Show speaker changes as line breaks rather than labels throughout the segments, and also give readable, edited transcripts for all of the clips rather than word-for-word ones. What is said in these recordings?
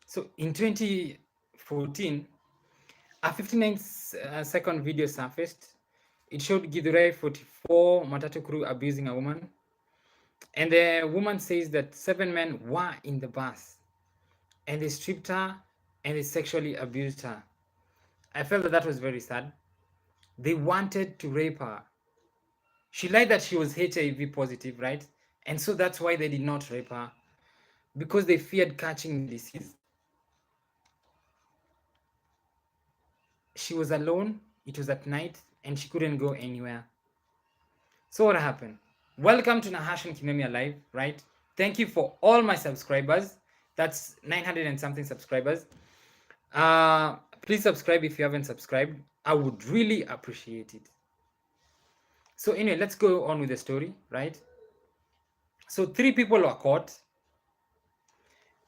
So in 2014, a 59-second video surfaced. It showed Githurai 44 Matatu crew abusing a woman. And the woman says that 7 men were in the bus and they stripped her and they sexually abused her. I felt that was very sad. They wanted to rape her. She lied that she was HIV positive, right? And so that's why they did not rape her, because they feared catching the disease. She was alone, it was at night, and she couldn't go anywhere. So what happened? Welcome to Nahash and Kinemia Live, right? Thank you for all my subscribers. That's 900 and something subscribers. Please subscribe if you haven't subscribed. I would really appreciate it. So anyway, let's go on with the story, right? So 3 people were caught.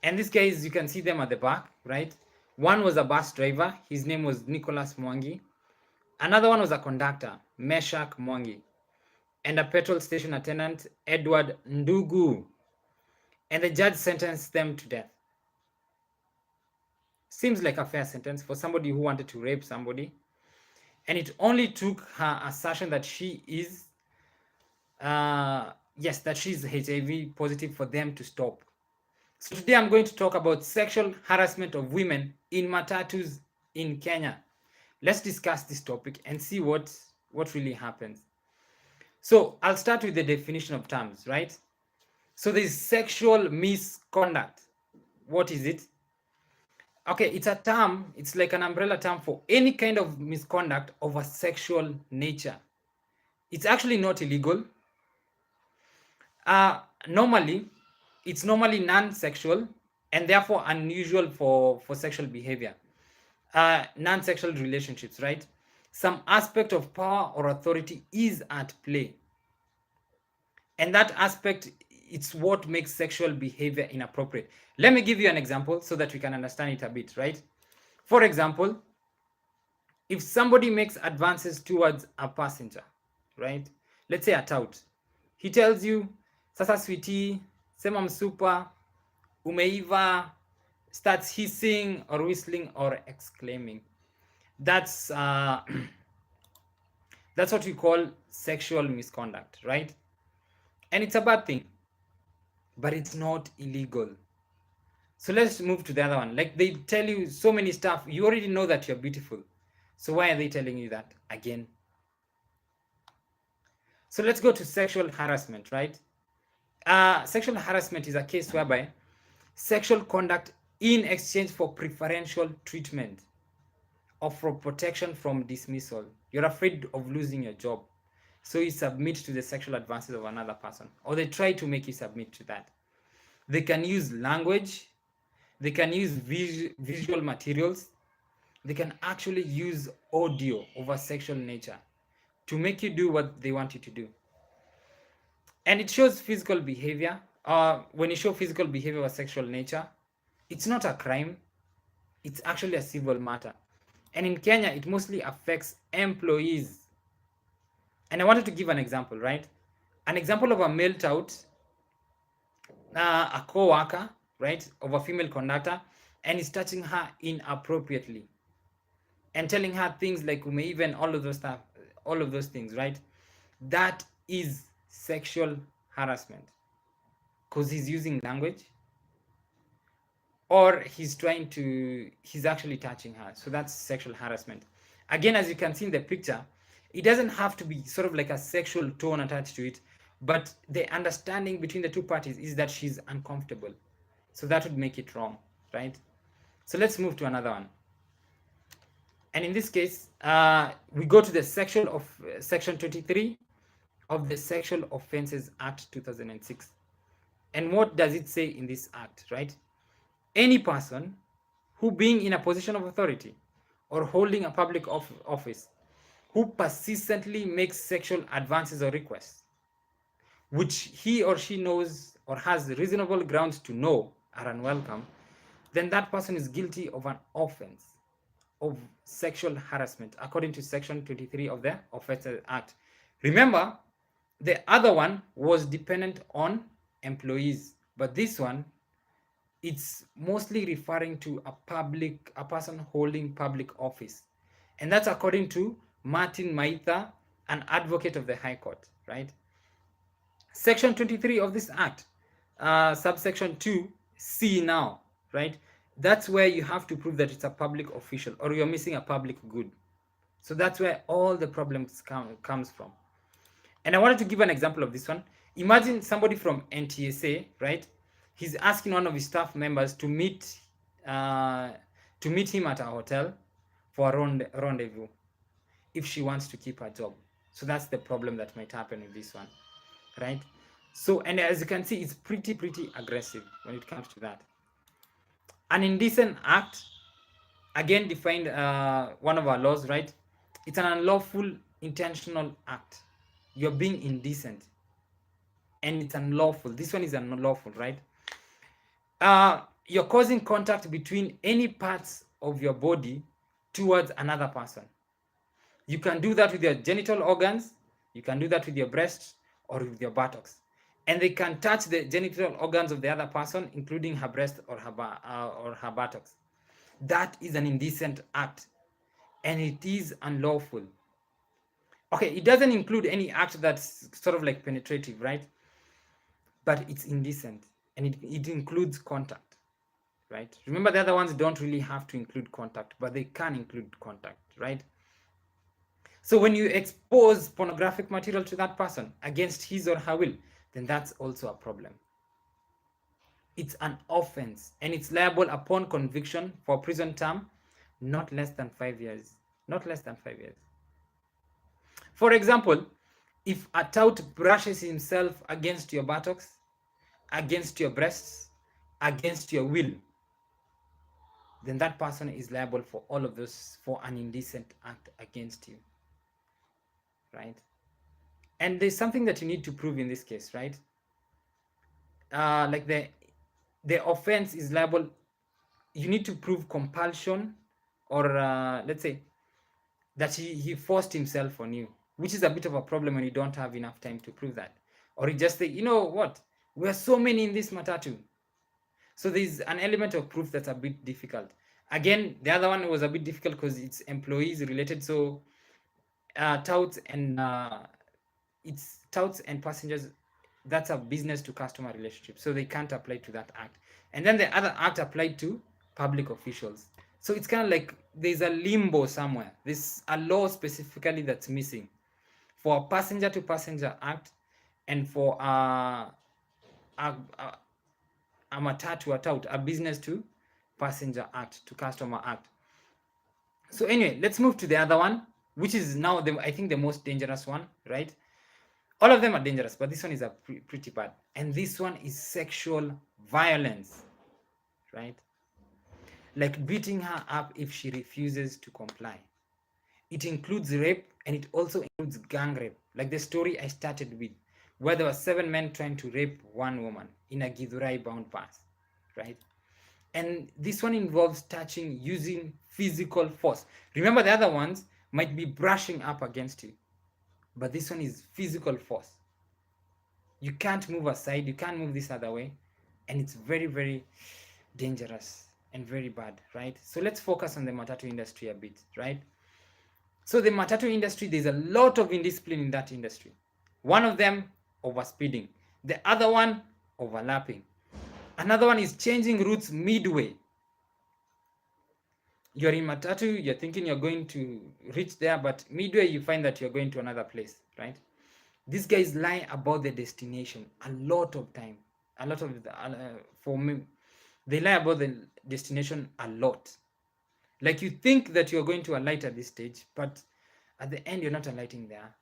And these guys, you can see them at the back, right? One was a bus driver. His name was Nicholas Mwangi. Another one was a conductor, Meshak Mwangi. And a petrol station attendant, Edward Ndugu. And the judge sentenced them to death. Seems like a fair sentence for somebody who wanted to rape somebody. And it only took her assertion that she is, that she's HIV positive for them to stop. So today I'm going to talk about sexual harassment of women in Matatus in Kenya. Let's discuss this topic and see what really happens. So I'll start with the definition of terms, right? So there's sexual misconduct. What is it? Okay, it's a term, it's like an umbrella term for any kind of misconduct of a sexual nature. It's actually not illegal. It's normally non-sexual and therefore unusual for sexual behavior. Non-sexual relationships, right? Some aspect of power or authority is at play. And that aspect, it's what makes sexual behavior inappropriate. Let me give you an example so that we can understand it a bit, right? For example, if somebody makes advances towards a passenger, right? Let's say a tout. He tells you, sasa sweetie, sema msupa, umeiva, starts hissing or whistling or exclaiming. That's that's what we call sexual misconduct, right? And it's a bad thing, but it's not illegal. So let's move to the other one. Like, they tell you so many stuff. You already know that you're beautiful. So why are they telling you that again? So let's go to sexual harassment, right? Sexual harassment is a case whereby sexual conduct in exchange for preferential treatment or for protection from dismissal. You're afraid of losing your job, so you submit to the sexual advances of another person, or they try to make you submit to that. They can use language, they can use visual materials, they can actually use audio of a sexual nature to make you do what they want you to do. And it shows physical behavior. When you show physical behavior of a sexual nature, it's not a crime, it's actually a civil matter. And in Kenya, it mostly affects employees. And I wanted to give an example, right? An example of a male tout, a co-worker, right, of a female conductor, and is touching her inappropriately and telling her things like even all of those stuff, all of those things, right? That is sexual harassment, because he's using language or he's actually touching her. So that's sexual harassment. Again, as you can see in the picture, it doesn't have to be sort of like a sexual tone attached to it, but the understanding between the two parties is that she's uncomfortable. So that would make it wrong, right? So let's move to another one. And in this case, we go to the section 23 of the Sexual Offences Act 2006. And what does it say in this act, right? Any person who, being in a position of authority or holding a public office, who persistently makes sexual advances or requests, which he or she knows or has reasonable grounds to know are unwelcome, then that person is guilty of an offense of sexual harassment according to section 23 of the Offences Act. Remember, the other one was dependent on employees, but this one it's mostly referring to a person holding public office. And that's according to Martin Maitha, an advocate of the High Court, right? Section 23 of this act, subsection 2C now, right? That's where you have to prove that it's a public official or you're missing a public good. So that's where all the problems comes from. And I wanted to give an example of this one. Imagine somebody from NTSA, right? He's asking one of his staff members to meet him at a hotel for a rendezvous if she wants to keep her job. So that's the problem that might happen with this one, right? So, and as you can see, it's pretty aggressive when it comes to that. An indecent act, again defined one of our laws, right? It's an unlawful intentional act. You're being indecent and it's unlawful. This one is unlawful, right? You're causing contact between any parts of your body towards another person. You can do that with your genital organs, you can do that with your breasts or with your buttocks. And they can touch the genital organs of the other person, including her breast or her buttocks. That is an indecent act and it is unlawful. Okay, it doesn't include any act that's sort of like penetrative, right? But it's indecent and it includes contact, right? Remember, the other ones don't really have to include contact, but they can include contact, right? So when you expose pornographic material to that person against his or her will, then that's also a problem. It's an offense and it's liable upon conviction for a prison term not less than 5 years. Not less than 5 years. For example, if a tout brushes himself against your buttocks, against your breasts, against your will, then that person is liable for all of those for an indecent act against you, right? And there's something that you need to prove in this case, right? Like the offense is liable, you need to prove compulsion or let's say that he forced himself on you, which is a bit of a problem when you don't have enough time to prove that. Or you just say, you know what, we are so many in this matatu. So there's an element of proof that's a bit difficult. Again, the other one was a bit difficult because it's employees related. So touts and passengers, that's a business to customer relationship. So they can't apply to that act. And then the other act applied to public officials. So it's kind of like there's a limbo somewhere. There's a law specifically that's missing for a passenger to passenger act and for a matatu, a tout, a business to passenger act, to customer act. So anyway, let's move to the other one, which is now I think the most dangerous one, right? All of them are dangerous, but this one is pretty bad. And this one is sexual violence, right? Like beating her up if she refuses to comply. It includes rape and it also includes gang rape, like the story I started with, where there were 7 men trying to rape one woman in a Githurai bound pass, right? And this one involves touching using physical force. Remember, the other ones might be brushing up against you, but this one is physical force. You can't move aside, you can't move this other way, and it's very dangerous and very bad, right? So let's focus on the matatu industry a bit, right? So the matatu industry, there's a lot of indiscipline in that industry. One of them, overspeeding. The other one, overlapping. Another one is changing routes midway. You're in matatu, you're thinking you're going to reach there, but midway you find that you're going to another place, right? These guys lie about the destination a lot of time. A lot of for me, they lie about the destination a lot. Like you think that you're going to alight at this stage, but at the end you're not alighting there.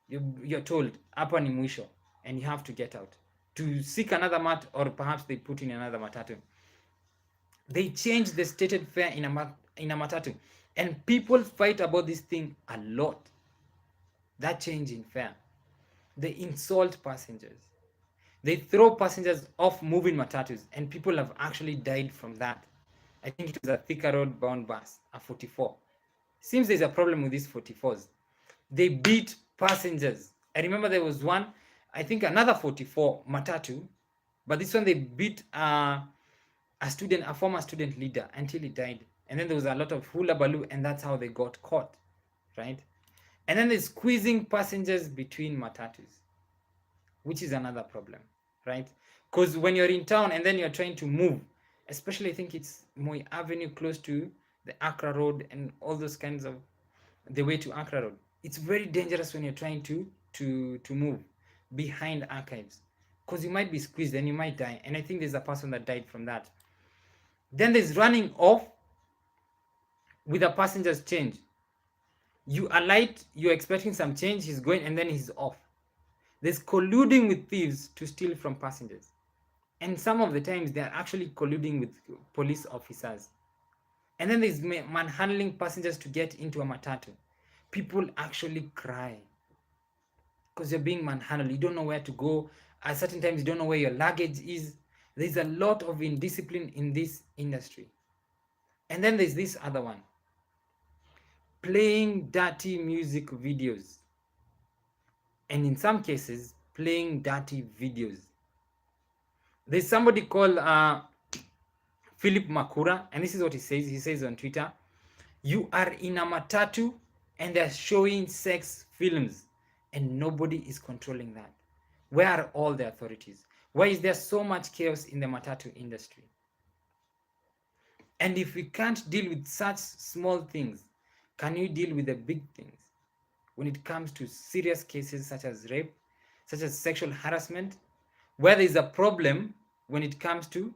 You're told hapa ni mwisho and you have to get out to seek another mat, or perhaps they put in another matatu. They change the stated fare in a matatu, and people fight about this thing a lot. That change in fare. They insult passengers. They throw passengers off moving matatus, and people have actually died from that. I think it was a Thika Road bound bus, a 44. Seems there's a problem with these 44s. They beat passengers. I remember there was one, I think another 44 matatu, but this one they beat a former student leader, until he died. And then there was a lot of hula baloo, and that's how they got caught, right? And then there's squeezing passengers between matatus, which is another problem, right? Because when you're in town and then you're trying to move, especially I think it's Moi Avenue close to the Accra Road and all those kinds of the way to Accra Road, it's very dangerous when you're trying to move behind archives, because you might be squeezed and you might die. And I think there's a person that died from that. Then there's running off with a passenger's change. You alight, you're expecting some change, he's going, and then he's off. There's colluding with thieves to steal from passengers. And some of the times they're actually colluding with police officers. And then there's manhandling passengers to get into a matatu. People actually cry because you're being manhandled. You don't know where to go. At certain times, you don't know where your luggage is. There's a lot of indiscipline in this industry. And then there's this other one. Playing dirty music videos. And in some cases, playing dirty videos. There's somebody called Philip Makura, and this is what he says. He says on Twitter, "You are in a matatu and they're showing sex films and nobody is controlling that. Where are all the authorities? Why is there so much chaos in the matatu industry? And if we can't deal with such small things, can you deal with the big things? When it comes to serious cases such as rape, such as sexual harassment, where there is a problem when it comes to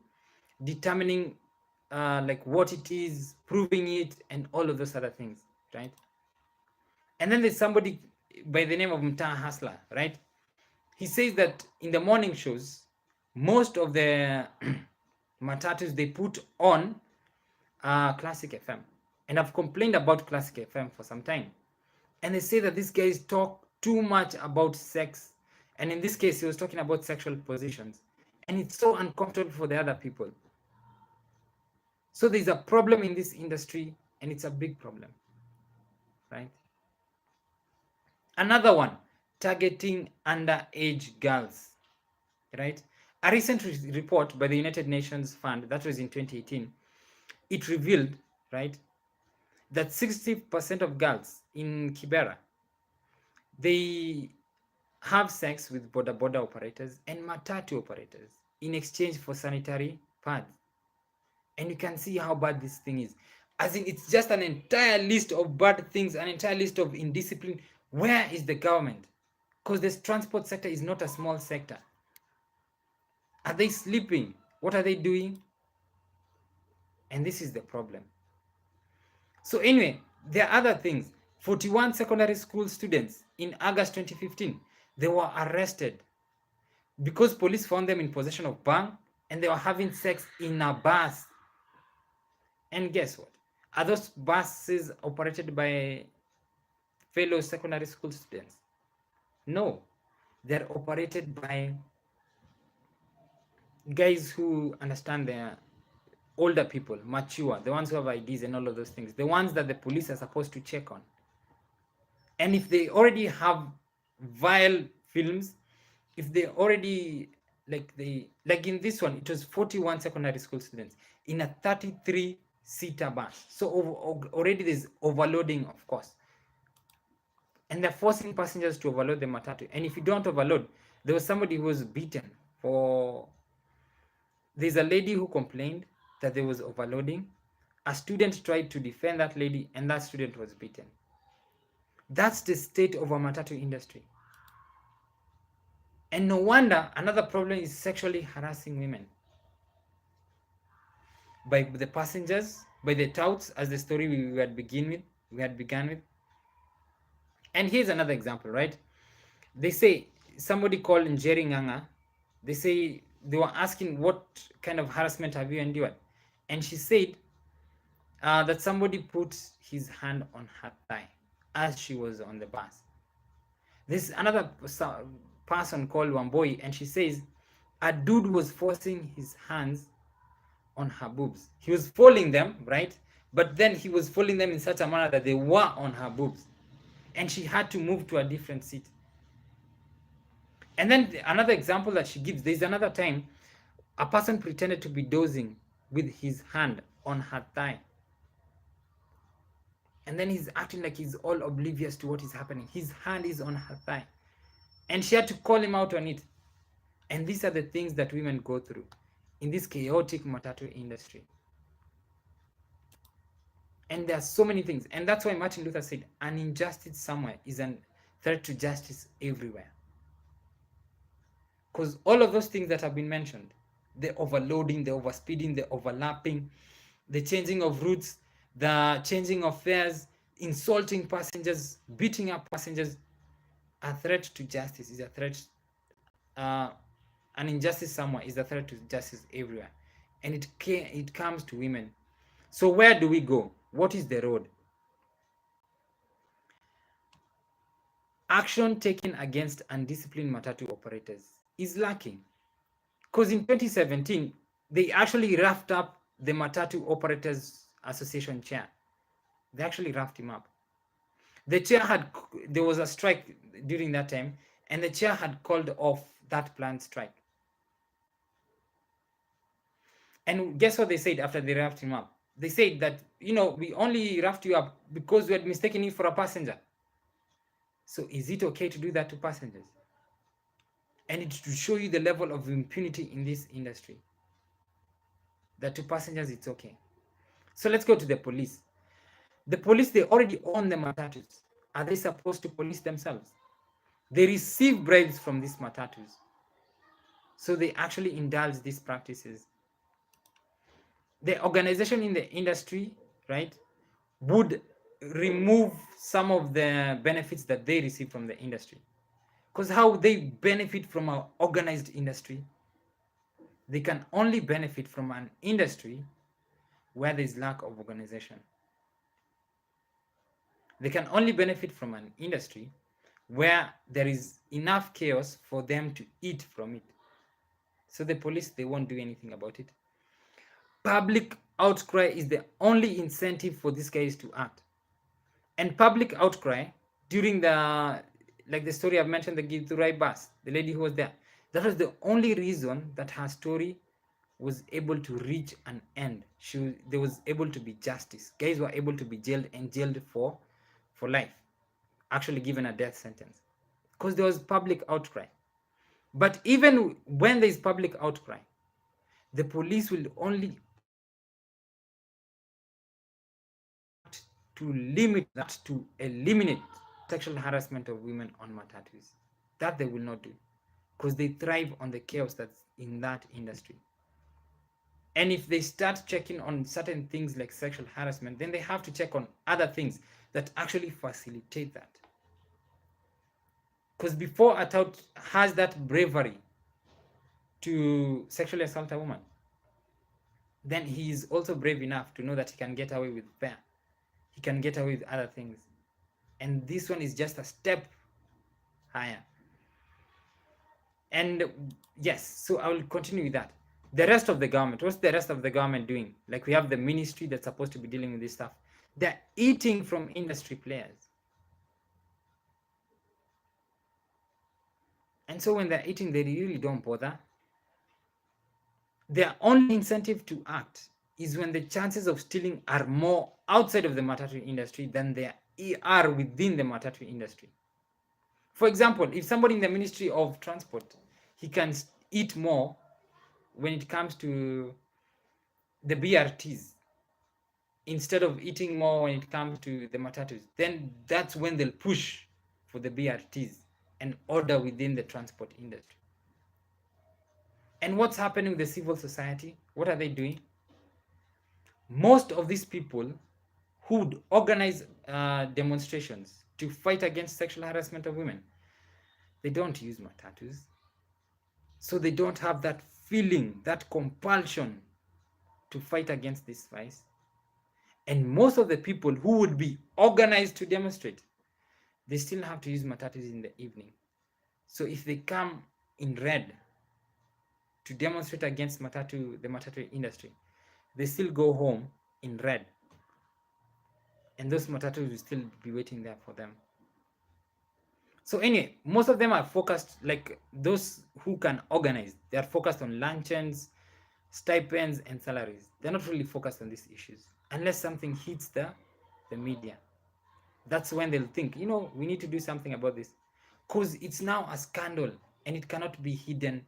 determining like what it is, proving it, and all of those other things, right?" And then there's somebody by the name of Mtaa Hustler, right? He says that in the morning shows, most of the matatus, they put on Classic FM. And I've complained about Classic FM for some time. And they say that these guys talk too much about sex. And in this case, he was talking about sexual positions. And it's so uncomfortable for the other people. So there's a problem in this industry, and it's a big problem, right? Another one, targeting underage girls, right? A recent report by the United Nations Fund, that was in 2018, it revealed, right, that 60% of girls in Kibera, they have sex with boda operators and matatu operators in exchange for sanitary pads. And you can see how bad this thing is. As in, it's just an entire list of bad things, an entire list of indiscipline. Where is the government? Because this transport sector is not a small sector. Are they sleeping? What are they doing? And this is the problem. So anyway, there are other things. 41 secondary school students in August 2015, they were arrested because police found them in possession of bang, and they were having sex in a bus. And guess what? Are those buses operated by fellow secondary school students? No, they're operated by guys who understand their older people, mature, the ones who have IDs and all of those things, the ones that the police are supposed to check on. And if they already have vile films, if they already, like in this one, it was 41 secondary school students in a 33-seater bus. So already there's overloading, of course. And they're forcing passengers to overload the matatu. And if you don't overload, there was somebody who was beaten for... There's a lady who complained that there was overloading. A student tried to defend that lady, and that student was beaten. That's the state of our matatu industry. And no wonder another problem is sexually harassing women by the passengers, by the touts, as the story we had begun with. And here's another example, right? They say somebody called Njeri Nganga, they say they were asking, what kind of harassment have you endured? And she said that somebody put his hand on her thigh as she was on the bus. There's another person called Wamboi, and she says a dude was forcing his hands on her boobs. He was folding them, right? But then he was folding them in such a manner that they were on her boobs. And she had to move to a different seat. And then another example that she gives, there's another time a person pretended to be dozing with his hand on her thigh. And then he's acting like he's all oblivious to what is happening. His hand is on her thigh. And she had to call him out on it. And these are the things that women go through in this chaotic matatu industry. And there are so many things. And that's why Martin Luther said, an injustice somewhere is a threat to justice everywhere. Because all of those things that have been mentioned, the overloading, the overspeeding, the overlapping, the changing of routes, the changing of fares, insulting passengers, beating up passengers, a threat to justice is a threat. An injustice somewhere is a threat to justice everywhere. And it comes to women. So where do we go? What is the road? Action taken against undisciplined matatu operators is lacking. Because in 2017, they actually roughed up the Matatu Operators Association chair. They actually roughed him up. The chair there was a strike during that time, and the chair had called off that planned strike. And guess what they said after they roughed him up? They said that, we only roughed you up because we had mistaken you for a passenger. So is it okay to do that to passengers? And it's to show you the level of impunity in this industry. That to passengers, it's okay. So let's go to the police. The police, they already own the matatus. Are they supposed to police themselves? They receive bribes from these matatus. So they actually indulge these practices. The organization in the industry, right, would remove some of the benefits that they receive from the industry. Because how they benefit from an organized industry, they can only benefit from an industry where there is lack of organization. They can only benefit from an industry where there is enough chaos for them to eat from it. So the police, they won't do anything about it. Public outcry is the only incentive for these guys to act. And public outcry during the story I've mentioned, the Githurai bus, the lady who was there, that was the only reason that her story was able to reach an end. There was able to be justice. Guys were able to be jailed for life, actually given a death sentence, because there was public outcry. But even when there is public outcry, the police will only to limit that, to eliminate sexual harassment of women on matatus. That they will not do, because they thrive on the chaos that's in that industry. And if they start checking on certain things like sexual harassment, then they have to check on other things that actually facilitate that. Because before a tout has that bravery to sexually assault a woman, then he is also brave enough to know that he can get away with that. He can get away with other things. And this one is just a step higher. And yes, so I will continue with that. The rest of the government, what's the rest of the government doing? Like, we have the ministry that's supposed to be dealing with this stuff. They're eating from industry players. And so when they're eating, they really don't bother. Their only incentive to act is when the chances of stealing are more outside of the matatu industry than they are within the matatu industry. For example, if somebody in the Ministry of Transport, he can eat more when it comes to the BRTs instead of eating more when it comes to the matatus, then that's when they'll push for the BRTs and order within the transport industry. And what's happening with the civil society? What are they doing? Most of these people who would organize demonstrations to fight against sexual harassment of women, they don't use matatus. So they don't have that feeling, that compulsion to fight against this vice. And most of the people who would be organized to demonstrate, they still have to use matatus in the evening. So if they come in red to demonstrate against the matatu industry, they still go home in red. And those matatus will still be waiting there for them. So anyway, most of them are focused, like those who can organize, they are focused on luncheons, stipends, and salaries. They're not really focused on these issues unless something hits the media. That's when they'll think, we need to do something about this, because it's now a scandal and it cannot be hidden.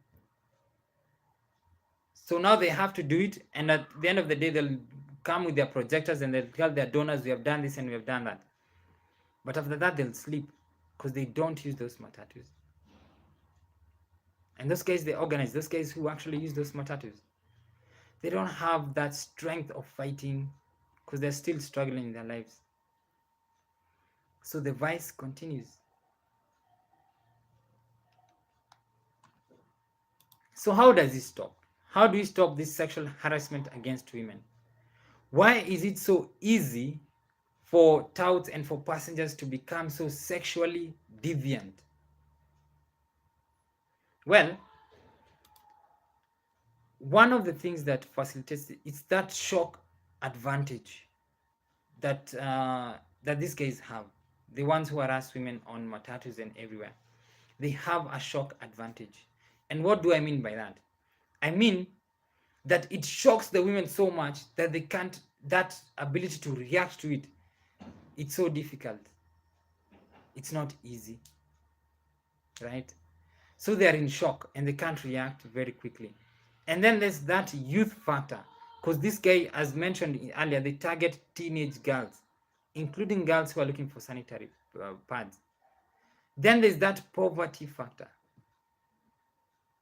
So now they have to do it, and at the end of the day, they'll come with their projectors and they'll tell their donors, we have done this and we have done that. But after that, they'll sleep because they don't use those matatus. And those guys they organize, those guys who actually use those matatus, they don't have that strength of fighting because they're still struggling in their lives. So the vice continues. So how does it stop? How do we stop this sexual harassment against women? Why is it so easy for touts and for passengers to become so sexually deviant? Well, one of the things that facilitates it is that shock advantage that that these guys have. The ones who harass women on matatus and everywhere, they have a shock advantage. And what do I mean by that? I mean that it shocks the women so much that they can't, that ability to react to it, it's so difficult. It's not easy, right? So they are in shock and they can't react very quickly. And then there's that youth factor, because this guy, as mentioned earlier, they target teenage girls, including girls who are looking for sanitary pads. Then there's that poverty factor.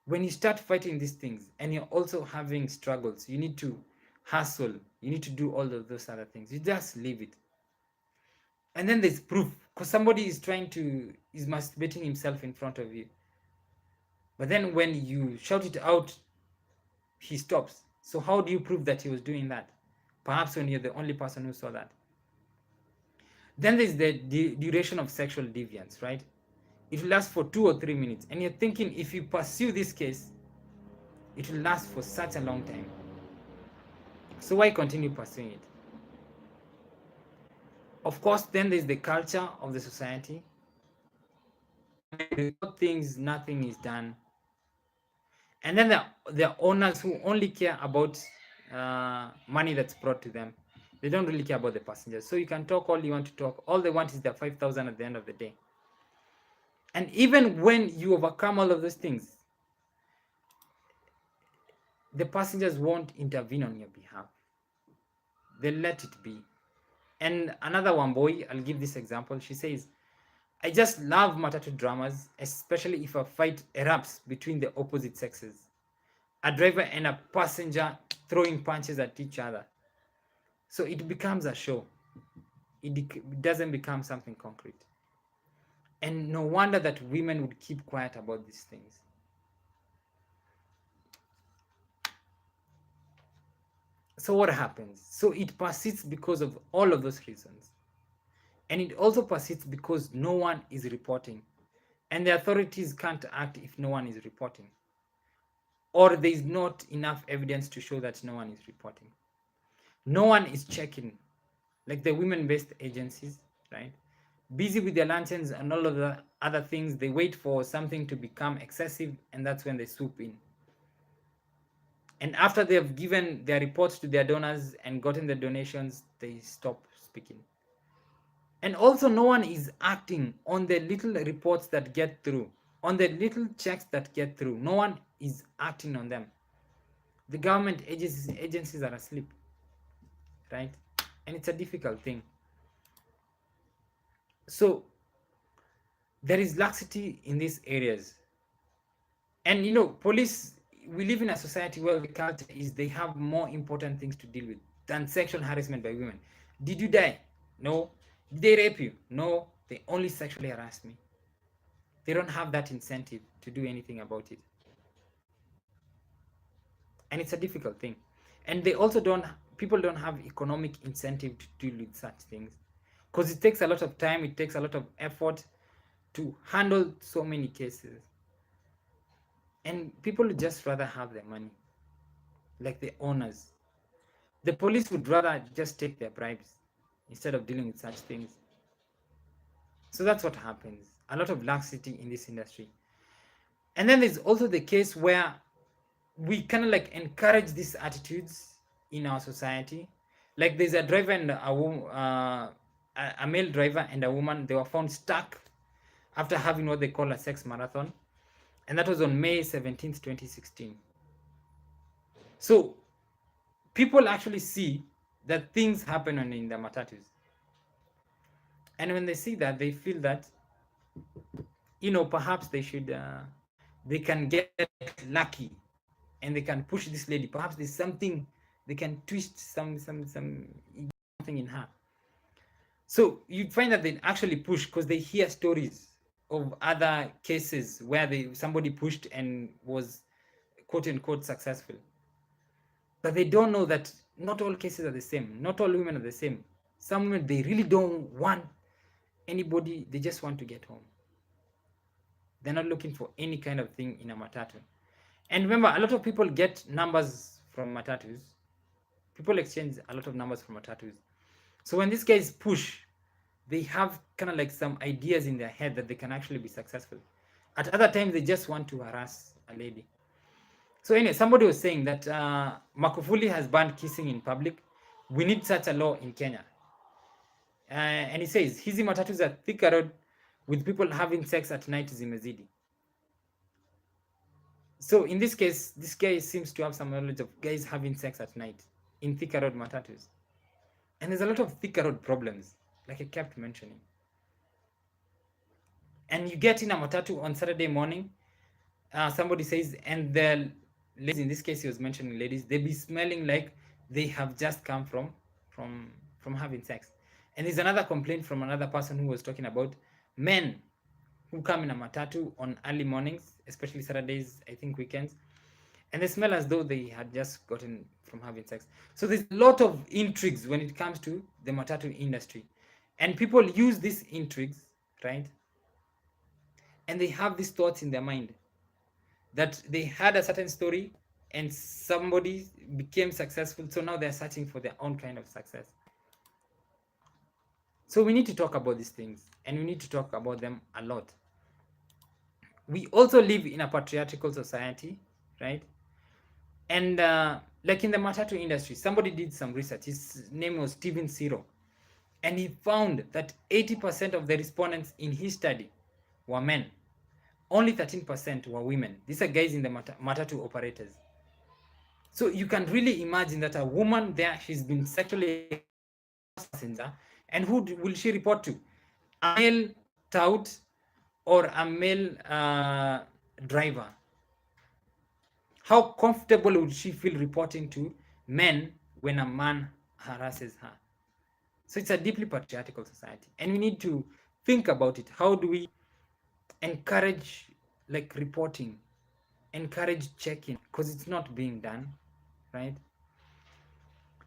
When you start fighting these things and you're also having struggles, you need to hustle, you need to do all of those other things. You just leave it. And then there's proof, because somebody is masturbating himself in front of you. But then when you shout it out, he stops. So how do you prove that he was doing that? Perhaps when you're the only person who saw that. Then there's the duration of sexual deviance, right? It will last for 2 or 3 minutes. And you're thinking, if you pursue this case, it will last for such a long time. So why continue pursuing it? Of course, then there's the culture of the society. Without things, nothing is done. And then there are owners who only care about money that's brought to them. They don't really care about the passengers. So you can talk all you want to talk. All they want is their 5,000 at the end of the day. And even when you overcome all of those things, the passengers won't intervene on your behalf. They'll let it be. And another one boy, I'll give this example. She says, I just love matatu dramas, especially if a fight erupts between the opposite sexes. A driver and a passenger throwing punches at each other. So it becomes a show. It doesn't become something concrete. And no wonder that women would keep quiet about these things. So what happens? So it persists because of all of those reasons. And it also persists because no one is reporting. And the authorities can't act if no one is reporting. Or there is not enough evidence to show that no one is reporting. No one is checking, like the women-based agencies, right? Busy with their luncheons and all of the other things, they wait for something to become excessive, and that's when they swoop in. And after they've given their reports to their donors and gotten the donations, they stop speaking. And also no one is acting on the little reports that get through, on the little checks that get through. No one is acting on them. The government agencies are asleep, right? And it's a difficult thing. So there is laxity in these areas. And police, we live in a society where the culture is they have more important things to deal with than sexual harassment by women. Did you die? No. Did they rape you? No. They only sexually harassed me. They don't have that incentive to do anything about it. And it's a difficult thing. And they also people don't have economic incentive to deal with such things. Because it takes a lot of time, it takes a lot of effort to handle so many cases. And people would just rather have their money, like the owners. The police would rather just take their bribes instead of dealing with such things. So that's what happens. A lot of laxity in this industry. And then there's also the case where we kind of like encourage these attitudes in our society. Like there's a driver and a male driver and a woman. They were found stuck after having what they call a sex marathon, and that was on May 17th, 2016. So people actually see that things happen in the matatus, and when they see that, they feel that, perhaps they can get lucky and they can push this lady. Perhaps there's something, they can twist something in her. So you'd find that they actually push because they hear stories of other cases where somebody pushed and was quote unquote successful. But they don't know that not all cases are the same. Not all women are the same. Some women, they really don't want anybody, they just want to get home. They're not looking for any kind of thing in a matatu. And remember, a lot of people get numbers from matatus. People exchange a lot of numbers from matatus. So when these guys push, they have kind of like some ideas in their head that they can actually be successful. At other times, they just want to harass a lady. So anyway, somebody was saying that Magufuli has banned kissing in public. We need such a law in Kenya. And he says, hizi matatu za Thika Road with people having sex at night zimezidi. So in this case, this guy seems to have some knowledge of guys having sex at night in Thika Road matatus. And there's a lot of Thika Road problems, like I kept mentioning. And you get in a matatu on Saturday morning, somebody says, and the ladies, in this case he was mentioning ladies, they be smelling like they have just come from having sex. And there's another complaint from another person who was talking about men who come in a matatu on early mornings, especially Saturdays, I think weekends, and they smell as though they had just gotten from having sex. So there's a lot of intrigues when it comes to the matatu industry, and people use these intrigues, right? And they have these thoughts in their mind that they had a certain story and somebody became successful, so now they're searching for their own kind of success. So we need to talk about these things, and we need to talk about them a lot. We also live in a patriarchal society, right? And like in the matatu industry, somebody did some research. His name was Steven Siro, and he found that 80% of the respondents in his study were men. Only 13% were women. These are guys in the matatu operators. So you can really imagine that a woman there, she's been sexually passenger, and who will she report to? A male tout or a male driver? How comfortable would she feel reporting to men when a man harasses her? So it's a deeply patriarchal society, and we need to think about it. How do we encourage like reporting, encourage checking, because it's not being done, right?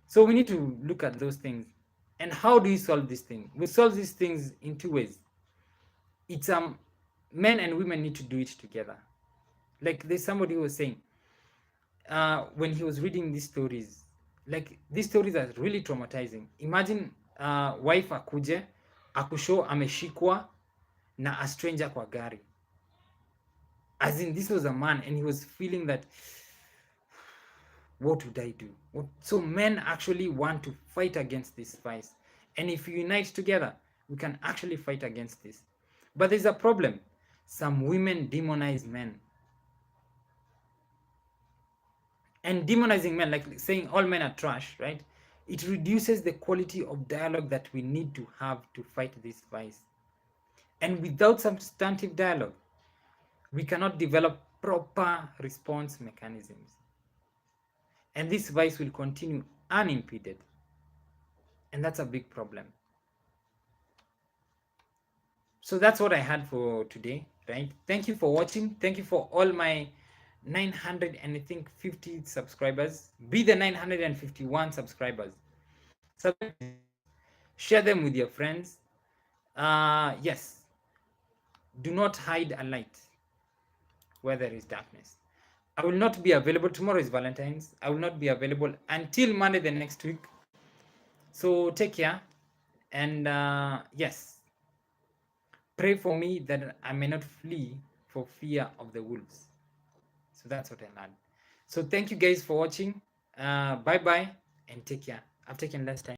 So we need to look at those things. And how do we solve this thing? We solve these things in two ways. It's men and women need to do it together. Like there's somebody who was saying, when he was reading these stories, like these stories are really traumatizing. Imagine wife akuje akushow ameshikwa na a stranger kwa gari. As in, this was a man and he was feeling that, what would I do? So men actually want to fight against this vice. And if we unite together, we can actually fight against this. But there's a problem. Some women demonize men. And demonizing men, like saying all men are trash, right? It reduces the quality of dialogue that we need to have to fight this vice. And without substantive dialogue, we cannot develop proper response mechanisms. And this vice will continue unimpeded. And that's a big problem. So that's what I had for today, right? Thank you for watching. Thank you for all my 900 and I think 50 subscribers. Be the 951 subscribers. Share them with your friends. Yes. Do not hide a light where there is darkness. I will not be available. Tomorrow is Valentine's. I will not be available until Monday the next week. So take care. And yes, pray for me that I may not flee for fear of the wolves. So that's what I learned. So thank you guys for watching. Bye bye and take care. I've taken less time.